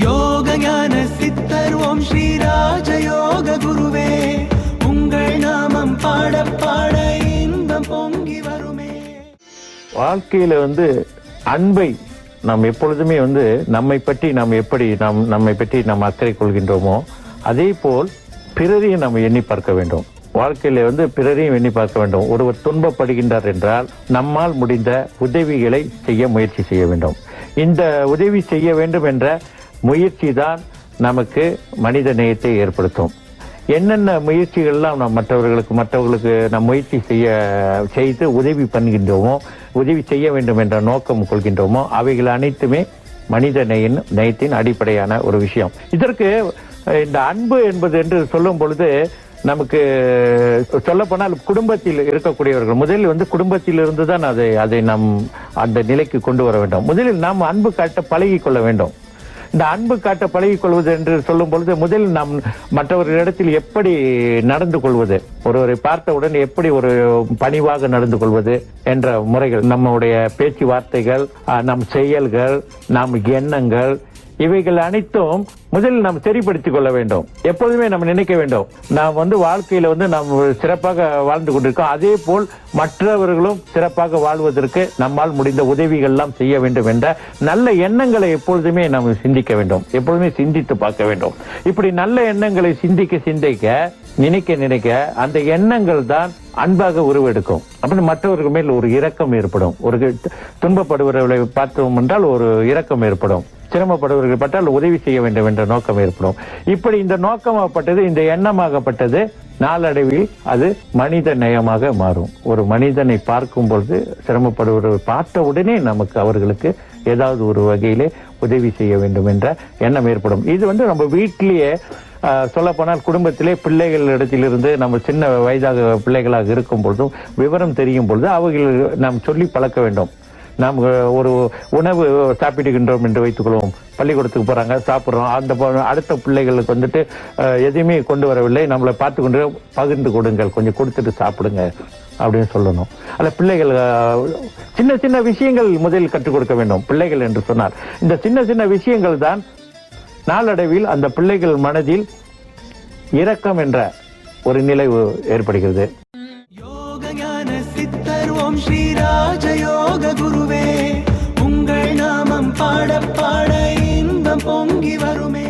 யோக ஞான சித்தர் ஓம் ஸ்ரீ ராஜயோக குருவே, உங்கள் நாமம் பாட பாட இன்பம் பொங்கி வருமே. வாழ்க்கையில அன்பை நாம் எப்பொழுதுமே நம்மை பற்றி நாம் எப்படி நம்மை பற்றி நாம் அக்கறை கொள்கின்றோமோ அதே போல் பிறரையும் நாம் எண்ணி பார்க்க வேண்டும். வாழ்க்கையில பிறரையும் எண்ணி பார்க்க வேண்டும். ஒருவர் துன்பப்படுகின்றார் என்றால் நம்மால் முடிந்த உதவிகளை செய்ய முயற்சி செய்ய வேண்டும். இந்த உதவி செய்ய வேண்டும் என்ற முயற்சி தான் நமக்கு மனித நேயத்தை ஏற்படுத்தும். என்னென்ன முயற்சிகள்லாம் நாம் மற்றவர்களுக்கு நாம் முயற்சி செய்து உதவி பண்ணுகின்றோமோ, உதவி செய்ய வேண்டும் என்ற நோக்கம் கொள்கின்றோமோ, அவைகள் அனைத்துமே மனித நேயத்தின் அடிப்படையான ஒரு விஷயம். இதற்கு இந்த அன்பு என்பது என்று சொல்லும் பொழுது நமக்கு சொல்லப்போனால் குடும்பத்தில் இருக்கக்கூடியவர்கள் முதலில் குடும்பத்தில் இருந்து தான் அதை நாம் அந்த நிலைக்கு கொண்டு வர வேண்டும். முதலில் நாம் அன்பு காட்ட பழகி கொள்ள வேண்டும். இந்த அன்பு காட்ட பழகிக் கொள்வது என்று சொல்லும் பொழுது முதலில் நாம் மற்றவர்களிடத்தில் எப்படி நடந்து கொள்வது, ஒருவரை பார்த்தவுடன் எப்படி ஒரு பணிவாக நடந்து கொள்வது என்ற முறைகள், நம்முடைய பேச்சுவார்த்தைகள், நம் செயல்கள், நம் எண்ணங்கள், இவைகள் அனைத்தும் முதலில் நாம் சரிப்படுத்திக் கொள்ள வேண்டும். எப்போதுமே நம்ம நினைக்க வேண்டும், நாம் வாழ்க்கையில நாம் சிறப்பாக வாழ்ந்து கொண்டிருக்கோம், அதே போல் மற்றவர்களும் சிறப்பாக வாழ்வதற்கு நம்மால் முடிந்த உதவிகள் எல்லாம் செய்ய வேண்டும் என்ற நல்ல எண்ணங்களை எப்பொழுதுமே நாம் சிந்திக்க வேண்டும். எப்பொழுதுமே சிந்தித்து பார்க்க வேண்டும். இப்படி நல்ல எண்ணங்களை சிந்திக்க நினைக்க அந்த எண்ணங்கள் தான் அன்பாக உருவெடுக்கும். அப்படி மற்றவர்கள் மேல் ஒரு இரக்கம் ஏற்படும். ஒரு துன்பப்படுபவர்களை பார்த்தோம் என்றால் ஒரு இரக்கம் ஏற்படும். சிரமப்படுபவர்கள் பட்டால் உதவி செய்ய வேண்டும் என்ற நோக்கம் ஏற்படும். இப்படி இந்த நோக்கமாகப்பட்டது, இந்த எண்ணமாகப்பட்டது நாளடைவில் அது மனித நேயமாக மாறும். ஒரு மனிதனை பார்க்கும் பொழுது சிரமப்படுபவர்கள் பார்த்த உடனே நமக்கு அவர்களுக்கு ஏதாவது ஒரு வகையிலே உதவி செய்ய வேண்டும் என்ற எண்ணம் ஏற்படும். இது நம்ம வீட்டிலேயே சொல்ல போனால் குடும்பத்திலே பிள்ளைகள் இடத்திலிருந்து நம்ம சின்ன வயதாக பிள்ளைகளாக இருக்கும் பொழுதும் விவரம் தெரியும் பொழுது அவைகள் நாம் சொல்லி பழக்க வேண்டும். நாம் ஒரு உணவு சாப்பிடுகின்றோம் என்று வைத்துக் கொள்வோம். பள்ளிக்கூடத்துக்கு போறாங்க, சாப்பிட்றோம், அந்த அடுத்த பிள்ளைகளுக்கு எதையுமே கொண்டு வரவில்லை, நம்மளை பார்த்து கொண்டு பகிர்ந்து கொடுங்கள், கொஞ்சம் கொடுத்துட்டு சாப்பிடுங்க அப்படின்னு சொல்லணும். அல்ல பிள்ளைகள் சின்ன சின்ன விஷயங்கள் முதலில் கற்றுக் கொடுக்க வேண்டும். பிள்ளைகள் என்று சொன்னார் இந்த சின்ன சின்ன விஷயங்கள் தான் நாளடைவில் அந்த பிள்ளைகள் மனதில் இரக்கம் என்ற ஒரு நிலை ஏற்படுகிறது. யோக ஞான சித்தர் ஓம் ஸ்ரீ ராஜயோக குருவே, உங்கள் நாமம் பாட பாட இன்பம் பொங்கி வருமே.